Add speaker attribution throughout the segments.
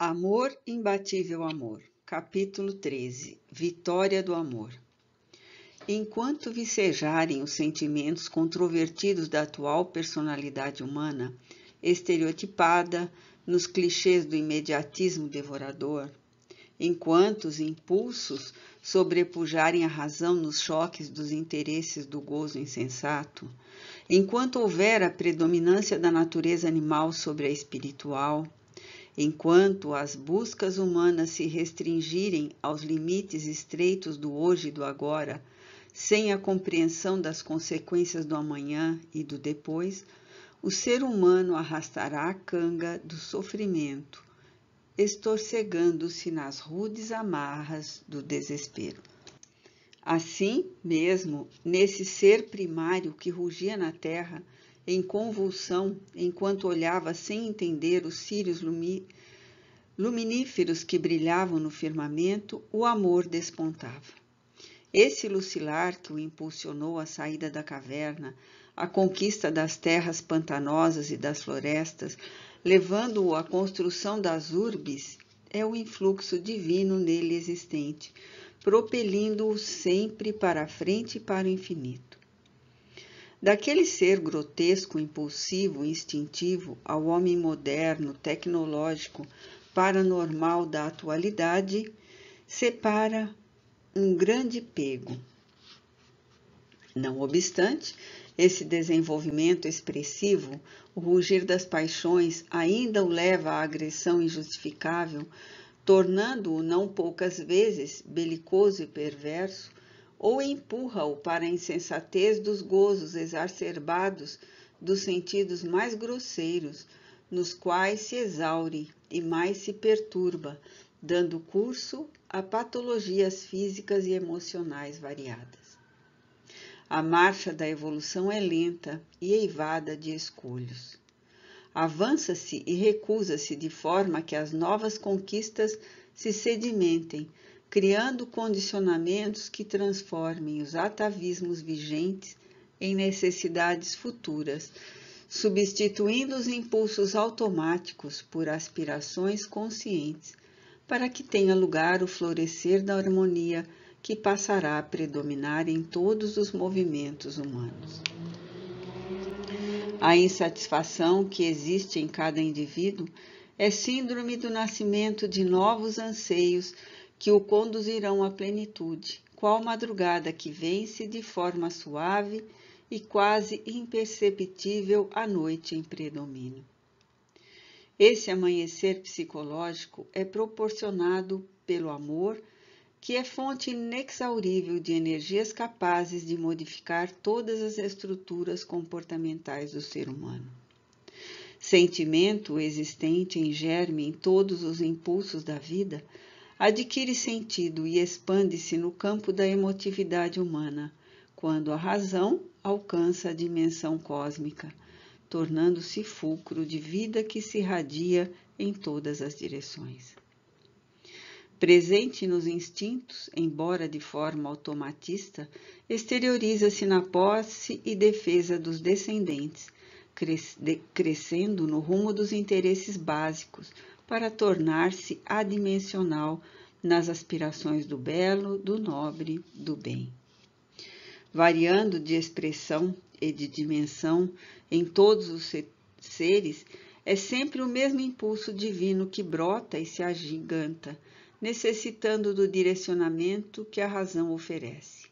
Speaker 1: Amor, imbatível amor. Capítulo 13. Vitória do amor. Enquanto vicejarem os sentimentos controvertidos da atual personalidade humana, estereotipada nos clichês do imediatismo devorador, enquanto os impulsos sobrepujarem a razão nos choques dos interesses do gozo insensato, enquanto houver a predominância da natureza animal sobre a espiritual, enquanto as buscas humanas se restringirem aos limites estreitos do hoje e do agora, sem a compreensão das consequências do amanhã e do depois, o ser humano arrastará a canga do sofrimento, estorcegando-se nas rudes amarras do desespero. Assim mesmo, nesse ser primário que rugia na terra, em convulsão, enquanto olhava sem entender os círios luminíferos que brilhavam no firmamento, o amor despontava. Esse lucilar que o impulsionou à saída da caverna, à conquista das terras pantanosas e das florestas, levando-o à construção das urbes, é o influxo divino nele existente, propelindo-o sempre para a frente e para o infinito. Daquele ser grotesco, impulsivo, instintivo, ao homem moderno, tecnológico, paranormal da atualidade, separa um grande pego. Não obstante, esse desenvolvimento expressivo, o rugir das paixões, ainda o leva à agressão injustificável, tornando-o não poucas vezes belicoso e perverso, ou empurra-o para a insensatez dos gozos exacerbados dos sentidos mais grosseiros, nos quais se exaure e mais se perturba, dando curso a patologias físicas e emocionais variadas. A marcha da evolução é lenta e eivada de escolhos. Avança-se e recusa-se de forma que as novas conquistas se sedimentem, criando condicionamentos que transformem os atavismos vigentes em necessidades futuras, substituindo os impulsos automáticos por aspirações conscientes, para que tenha lugar o florescer da harmonia que passará a predominar em todos os movimentos humanos. A insatisfação que existe em cada indivíduo é síndrome do nascimento de novos anseios que o conduzirão à plenitude, qual madrugada que vence de forma suave e quase imperceptível a noite em predomínio. Esse amanhecer psicológico é proporcionado pelo amor, que é fonte inexaurível de energias capazes de modificar todas as estruturas comportamentais do ser humano. Sentimento existente em germe em todos os impulsos da vida, adquire sentido e expande-se no campo da emotividade humana, quando a razão alcança a dimensão cósmica, tornando-se fulcro de vida que se irradia em todas as direções. Presente nos instintos, embora de forma automatista, exterioriza-se na posse e defesa dos descendentes, crescendo no rumo dos interesses básicos, para tornar-se adimensional nas aspirações do belo, do nobre, do bem. Variando de expressão e de dimensão em todos os seres, é sempre o mesmo impulso divino que brota e se agiganta, necessitando do direcionamento que a razão oferece,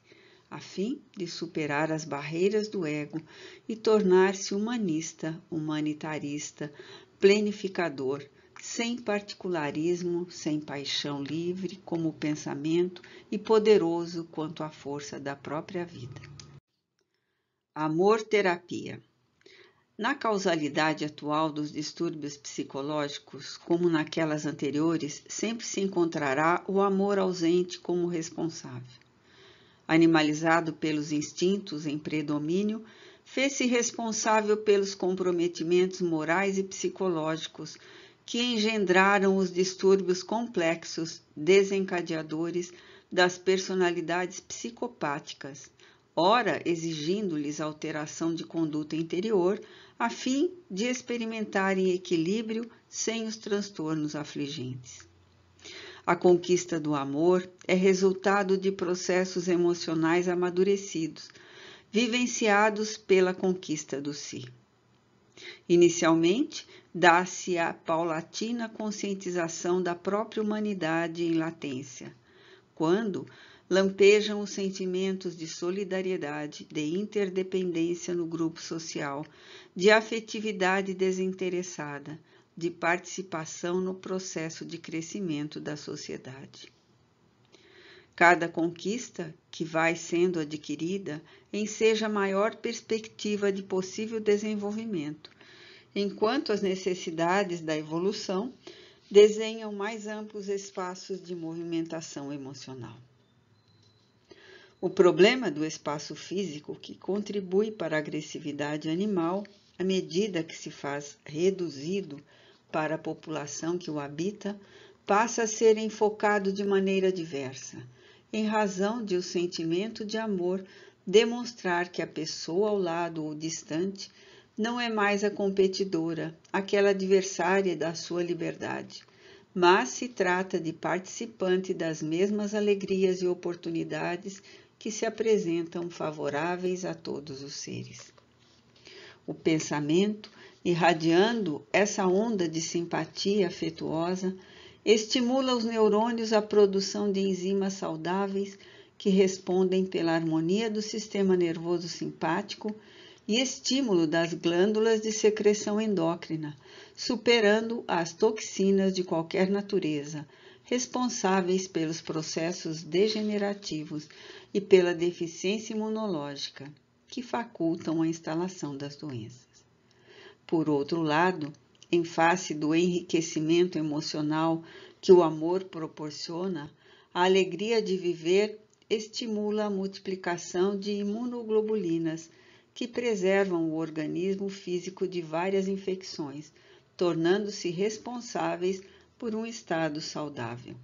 Speaker 1: a fim de superar as barreiras do ego e tornar-se humanista, humanitarista, planificador, sem particularismo, sem paixão livre como o pensamento e poderoso quanto a força da própria vida. Amor-terapia. Na causalidade atual dos distúrbios psicológicos, como naquelas anteriores, sempre se encontrará o amor ausente como responsável. Animalizado pelos instintos em predomínio, fez-se responsável pelos comprometimentos morais e psicológicos que engendraram os distúrbios complexos desencadeadores das personalidades psicopáticas, ora exigindo-lhes alteração de conduta interior a fim de experimentarem equilíbrio sem os transtornos afligentes. A conquista do amor é resultado de processos emocionais amadurecidos, vivenciados pela conquista do si. Inicialmente, dá-se a paulatina conscientização da própria humanidade em latência, quando lampejam os sentimentos de solidariedade, de interdependência no grupo social, de afetividade desinteressada, de participação no processo de crescimento da sociedade. Cada conquista que vai sendo adquirida enseja maior perspectiva de possível desenvolvimento, enquanto as necessidades da evolução desenham mais amplos espaços de movimentação emocional. O problema do espaço físico, que contribui para a agressividade animal, à medida que se faz reduzido para a população que o habita, passa a ser enfocado de maneira diversa, em razão de o sentimento de amor demonstrar que a pessoa ao lado ou distante não é mais a competidora, aquela adversária da sua liberdade, mas se trata de participante das mesmas alegrias e oportunidades que se apresentam favoráveis a todos os seres. O pensamento, irradiando essa onda de simpatia afetuosa, estimula os neurônios à produção de enzimas saudáveis que respondem pela harmonia do sistema nervoso simpático e estímulo das glândulas de secreção endócrina, superando as toxinas de qualquer natureza, responsáveis pelos processos degenerativos e pela deficiência imunológica, que facultam a instalação das doenças. Por outro lado, em face do enriquecimento emocional que o amor proporciona, a alegria de viver estimula a multiplicação de imunoglobulinas, que preservam o organismo físico de várias infecções, tornando-se responsáveis por um estado saudável.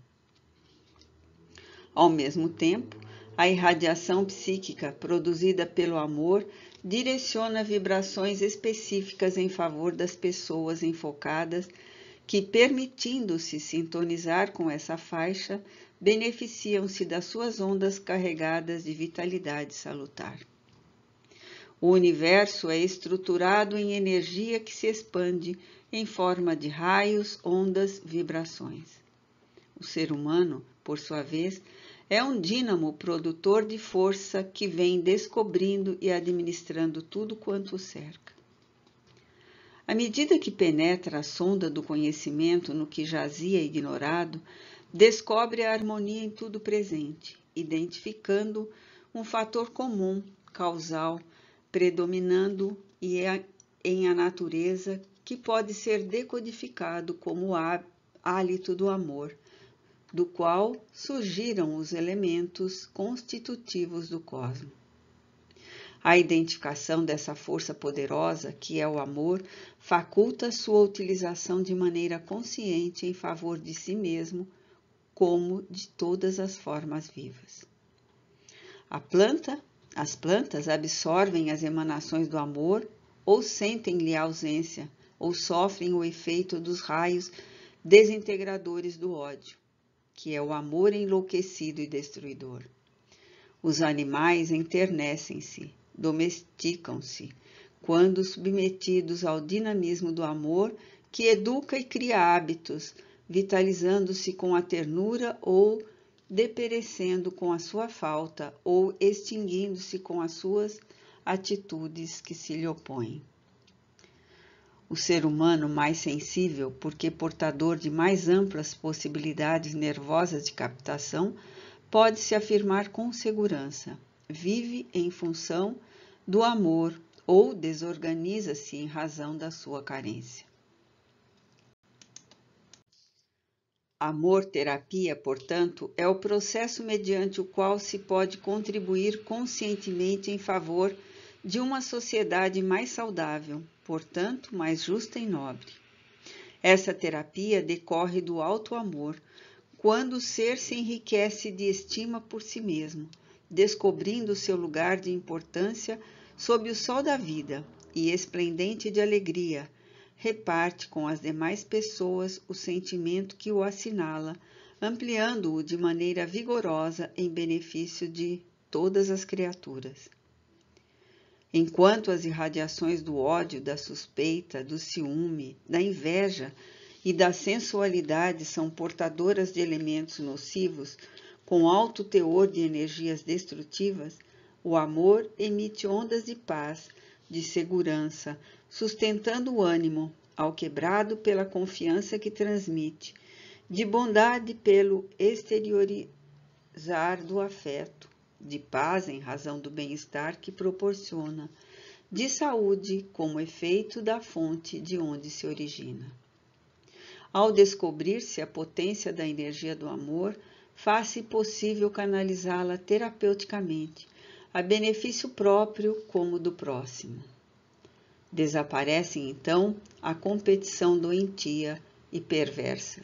Speaker 1: Ao mesmo tempo, a irradiação psíquica produzida pelo amor direciona vibrações específicas em favor das pessoas enfocadas que, permitindo-se sintonizar com essa faixa, beneficiam-se das suas ondas carregadas de vitalidade salutar. O universo é estruturado em energia que se expande em forma de raios, ondas, vibrações. O ser humano, por sua vez, é um dínamo produtor de força que vem descobrindo e administrando tudo quanto o cerca. À medida que penetra a sonda do conhecimento no que jazia ignorado, descobre a harmonia em tudo presente, identificando um fator comum, causal, predominando em a natureza, que pode ser decodificado como o hálito do amor, do qual surgiram os elementos constitutivos do cosmos. A identificação dessa força poderosa, que é o amor, faculta sua utilização de maneira consciente em favor de si mesmo, como de todas as formas vivas. As plantas absorvem as emanações do amor, ou sentem-lhe a ausência, ou sofrem o efeito dos raios desintegradores do ódio, que é o amor enlouquecido e destruidor. Os animais enternecem-se, domesticam-se, quando submetidos ao dinamismo do amor, que educa e cria hábitos, vitalizando-se com a ternura ou deperecendo com a sua falta ou extinguindo-se com as suas atitudes que se lhe opõem. O ser humano mais sensível, porque portador de mais amplas possibilidades nervosas de captação, pode se afirmar com segurança. Vive em função do amor ou desorganiza-se em razão da sua carência. Amor-terapia, portanto, é o processo mediante o qual se pode contribuir conscientemente em favor de uma sociedade mais saudável, portanto, mais justa e nobre. Essa terapia decorre do alto amor, quando o ser se enriquece de estima por si mesmo, descobrindo seu lugar de importância sob o sol da vida, e esplendente de alegria, reparte com as demais pessoas o sentimento que o assinala, ampliando-o de maneira vigorosa em benefício de todas as criaturas. Enquanto as irradiações do ódio, da suspeita, do ciúme, da inveja e da sensualidade são portadoras de elementos nocivos, com alto teor de energias destrutivas, o amor emite ondas de paz, de segurança, sustentando o ânimo, ao quebrado pela confiança que transmite, de bondade pelo exteriorizar do afeto, de paz em razão do bem-estar que proporciona, de saúde como efeito da fonte de onde se origina. Ao descobrir-se a potência da energia do amor, faz-se possível canalizá-la terapeuticamente, a benefício próprio como do próximo. Desaparece então a competição doentia e perversa,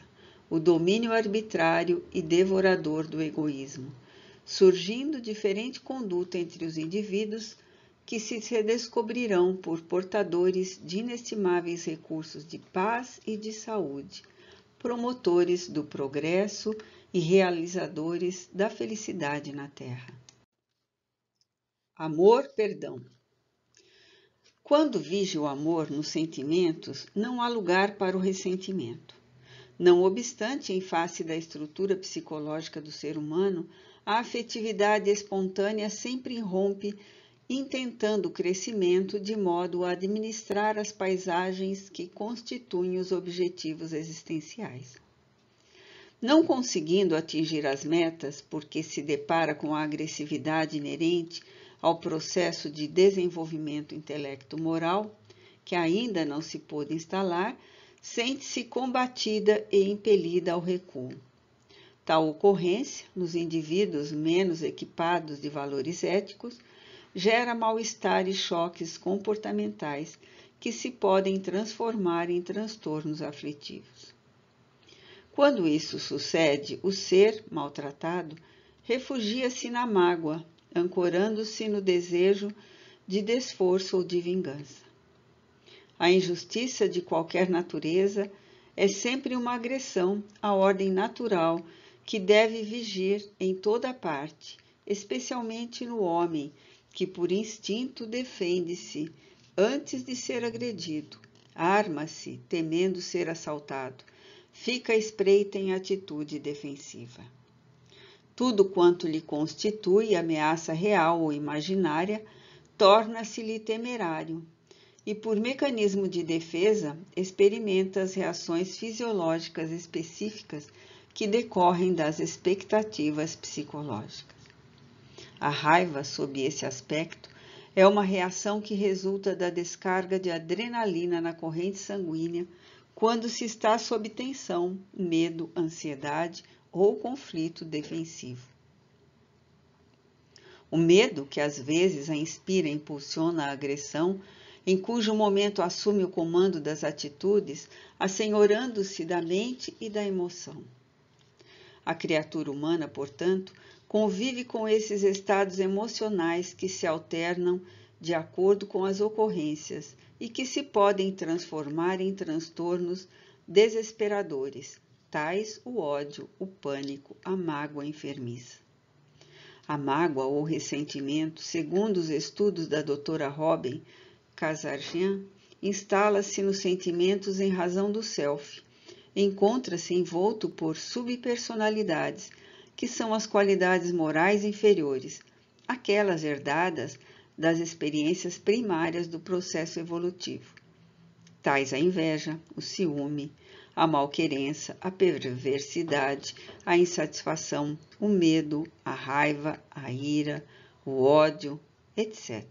Speaker 1: o domínio arbitrário e devorador do egoísmo, surgindo diferente conduta entre os indivíduos que se redescobrirão por portadores de inestimáveis recursos de paz e de saúde, promotores do progresso e realizadores da felicidade na Terra. Amor, perdão. Quando vige o amor nos sentimentos, não há lugar para o ressentimento. Não obstante, em face da estrutura psicológica do ser humano, a afetividade espontânea sempre irrompe, intentando o crescimento de modo a administrar as paisagens que constituem os objetivos existenciais. Não conseguindo atingir as metas, porque se depara com a agressividade inerente ao processo de desenvolvimento intelecto-moral, que ainda não se pôde instalar, sente-se combatida e impelida ao recuo. Tal ocorrência, nos indivíduos menos equipados de valores éticos, gera mal-estar e choques comportamentais que se podem transformar em transtornos aflitivos. Quando isso sucede, o ser maltratado refugia-se na mágoa, ancorando-se no desejo de desforço ou de vingança. A injustiça de qualquer natureza é sempre uma agressão à ordem natural que deve vigir em toda parte, especialmente no homem, que por instinto defende-se antes de ser agredido, arma-se temendo ser assaltado, fica à espreita em atitude defensiva. Tudo quanto lhe constitui ameaça real ou imaginária torna-se-lhe temerário e, por mecanismo de defesa, experimenta as reações fisiológicas específicas que decorrem das expectativas psicológicas. A raiva, sob esse aspecto, é uma reação que resulta da descarga de adrenalina na corrente sanguínea quando se está sob tensão, medo, ansiedade ou conflito defensivo. O medo, que às vezes a inspira e impulsiona a agressão, em cujo momento assume o comando das atitudes, assenhorando-se da mente e da emoção. A criatura humana, portanto, convive com esses estados emocionais que se alternam de acordo com as ocorrências e que se podem transformar em transtornos desesperadores, tais o ódio, o pânico, a mágoa enfermiça. A mágoa ou ressentimento, segundo os estudos da doutora Robin Kazarjian, instala-se nos sentimentos em razão do self. Encontra-se envolto por subpersonalidades, que são as qualidades morais inferiores, aquelas herdadas das experiências primárias do processo evolutivo, tais a inveja, o ciúme, a malquerença, a perversidade, a insatisfação, o medo, a raiva, a ira, o ódio, etc.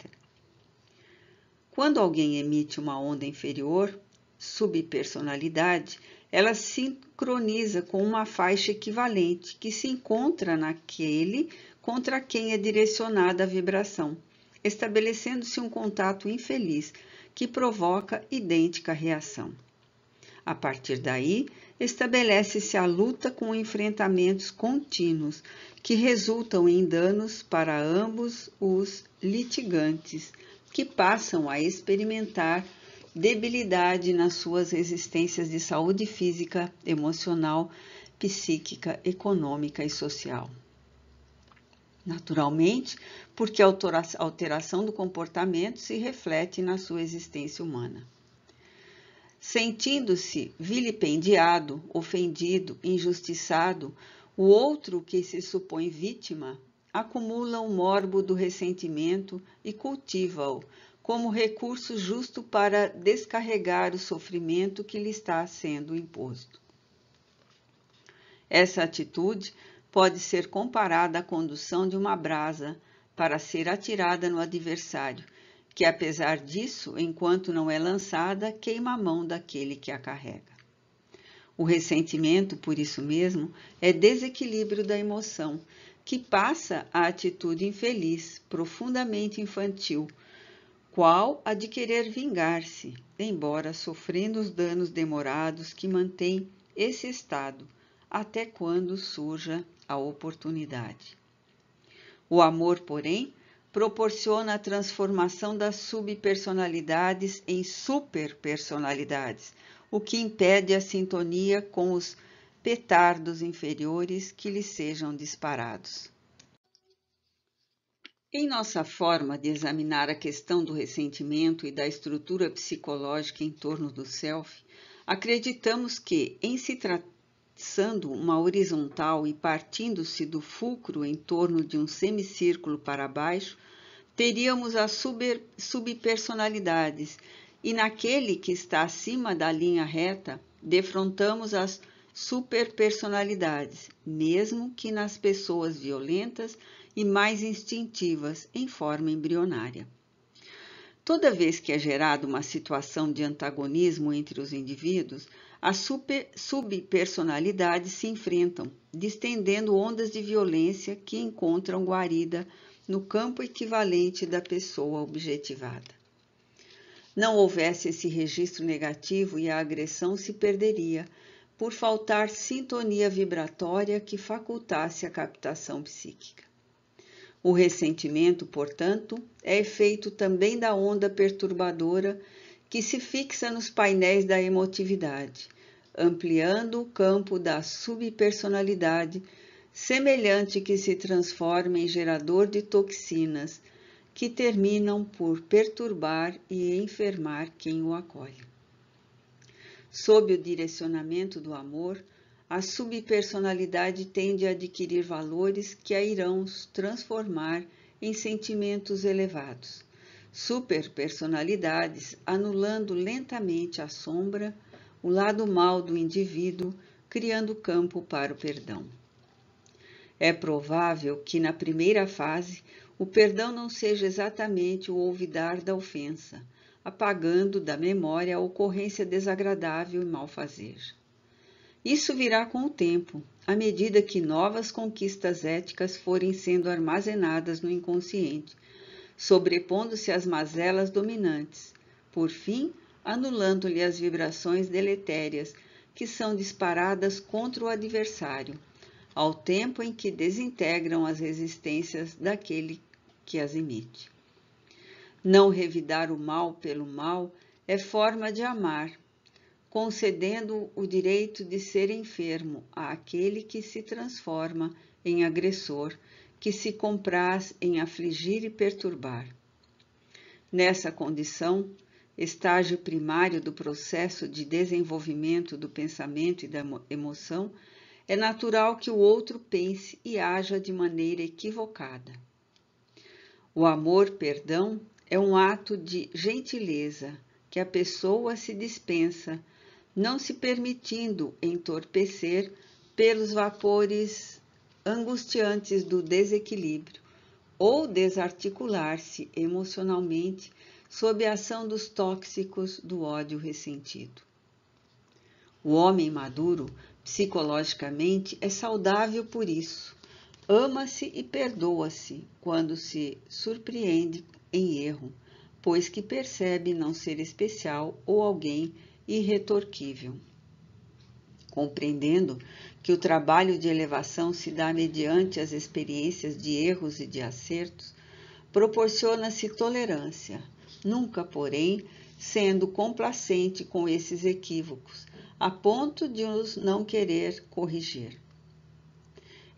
Speaker 1: Quando alguém emite uma onda inferior, subpersonalidade, ela sincroniza com uma faixa equivalente que se encontra naquele contra quem é direcionada a vibração, estabelecendo-se um contato infeliz que provoca idêntica reação. A partir daí, estabelece-se a luta com enfrentamentos contínuos que resultam em danos para ambos os litigantes, que passam a experimentar debilidade nas suas existências de saúde física, emocional, psíquica, econômica e social. Naturalmente, porque a alteração do comportamento se reflete na sua existência humana. Sentindo-se vilipendiado, ofendido, injustiçado, o outro que se supõe vítima acumula o morbo do ressentimento e cultiva-o como recurso justo para descarregar o sofrimento que lhe está sendo imposto. Essa atitude pode ser comparada à condução de uma brasa para ser atirada no adversário, que apesar disso, enquanto não é lançada, queima a mão daquele que a carrega. O ressentimento, por isso mesmo, é desequilíbrio da emoção, que passa à atitude infeliz, profundamente infantil, qual a de querer vingar-se, embora sofrendo os danos demorados que mantém esse estado, até quando surja a oportunidade. O amor, porém, proporciona a transformação das subpersonalidades em superpersonalidades, o que impede a sintonia com os petardos inferiores que lhes sejam disparados. Em nossa forma de examinar a questão do ressentimento e da estrutura psicológica em torno do self, acreditamos que, em se traçando uma horizontal e partindo-se do fulcro em torno de um semicírculo para baixo, teríamos as subpersonalidades, e naquele que está acima da linha reta, defrontamos as superpersonalidades, mesmo que nas pessoas violentas e mais instintivas, em forma embrionária. Toda vez que é gerada uma situação de antagonismo entre os indivíduos, as subpersonalidades se enfrentam, distendendo ondas de violência que encontram guarida no campo equivalente da pessoa objetivada. Não houvesse esse registro negativo e a agressão se perderia, por faltar sintonia vibratória que facultasse a captação psíquica. O ressentimento, portanto, é efeito também da onda perturbadora que se fixa nos painéis da emotividade, ampliando o campo da subpersonalidade, semelhante que se transforma em gerador de toxinas que terminam por perturbar e enfermar quem o acolhe. Sob o direcionamento do amor, a subpersonalidade tende a adquirir valores que a irão transformar em sentimentos elevados. Superpersonalidades anulando lentamente a sombra, o lado mal do indivíduo, criando campo para o perdão. É provável que, na primeira fase, o perdão não seja exatamente o olvidar da ofensa, apagando da memória a ocorrência desagradável e malfazeja. Isso virá com o tempo, à medida que novas conquistas éticas forem sendo armazenadas no inconsciente, sobrepondo-se às mazelas dominantes, por fim, anulando-lhe as vibrações deletérias que são disparadas contra o adversário, ao tempo em que desintegram as resistências daquele que as emite. Não revidar o mal pelo mal é forma de amar, concedendo o direito de ser enfermo àquele que se transforma em agressor, que se compraz em afligir e perturbar. Nessa condição, estágio primário do processo de desenvolvimento do pensamento e da emoção, é natural que o outro pense e haja de maneira equivocada. O amor-perdão é um ato de gentileza que a pessoa se dispensa, não se permitindo entorpecer pelos vapores angustiantes do desequilíbrio ou desarticular-se emocionalmente sob a ação dos tóxicos do ódio ressentido. O homem maduro, psicologicamente, é saudável por isso. Ama-se e perdoa-se quando se surpreende em erro, pois que percebe não ser especial ou alguém irretorquível. Compreendendo que o trabalho de elevação se dá mediante as experiências de erros e de acertos, proporciona-se tolerância, nunca, porém, sendo complacente com esses equívocos, a ponto de os não querer corrigir.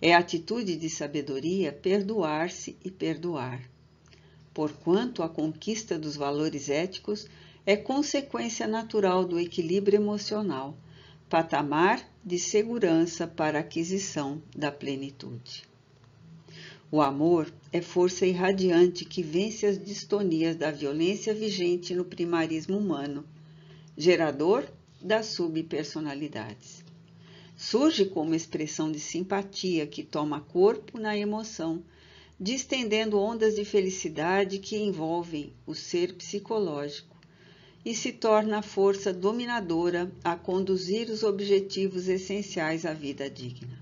Speaker 1: É atitude de sabedoria perdoar-se e perdoar, porquanto a conquista dos valores éticos é consequência natural do equilíbrio emocional, patamar de segurança para a aquisição da plenitude. O amor é força irradiante que vence as distonias da violência vigente no primarismo humano, gerador das subpersonalidades. Surge como expressão de simpatia que toma corpo na emoção, distendendo ondas de felicidade que envolvem o ser psicológico, e se torna a força dominadora a conduzir os objetivos essenciais à vida digna.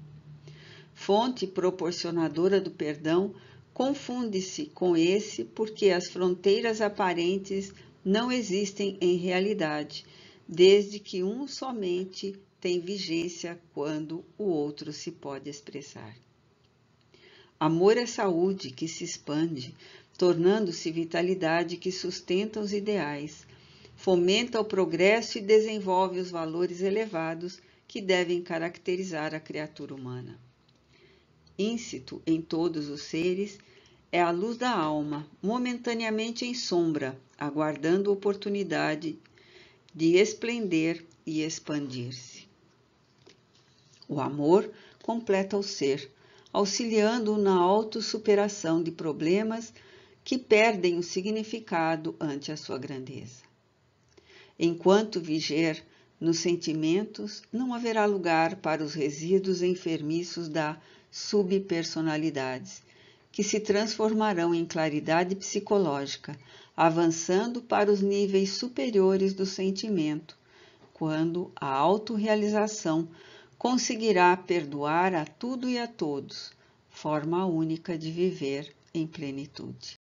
Speaker 1: Fonte proporcionadora do perdão, confunde-se com esse porque as fronteiras aparentes não existem em realidade, desde que um somente tem vigência quando o outro se pode expressar. Amor é saúde que se expande, tornando-se vitalidade que sustenta os ideais, fomenta o progresso e desenvolve os valores elevados que devem caracterizar a criatura humana. Íncito em todos os seres, é a luz da alma, momentaneamente em sombra, aguardando oportunidade de esplender e expandir-se. O amor completa o ser, auxiliando-o na autossuperação de problemas que perdem o significado ante a sua grandeza. Enquanto viger nos sentimentos, não haverá lugar para os resíduos enfermiços da subpersonalidades, que se transformarão em claridade psicológica, avançando para os níveis superiores do sentimento, quando a autorrealização conseguirá perdoar a tudo e a todos, forma única de viver em plenitude.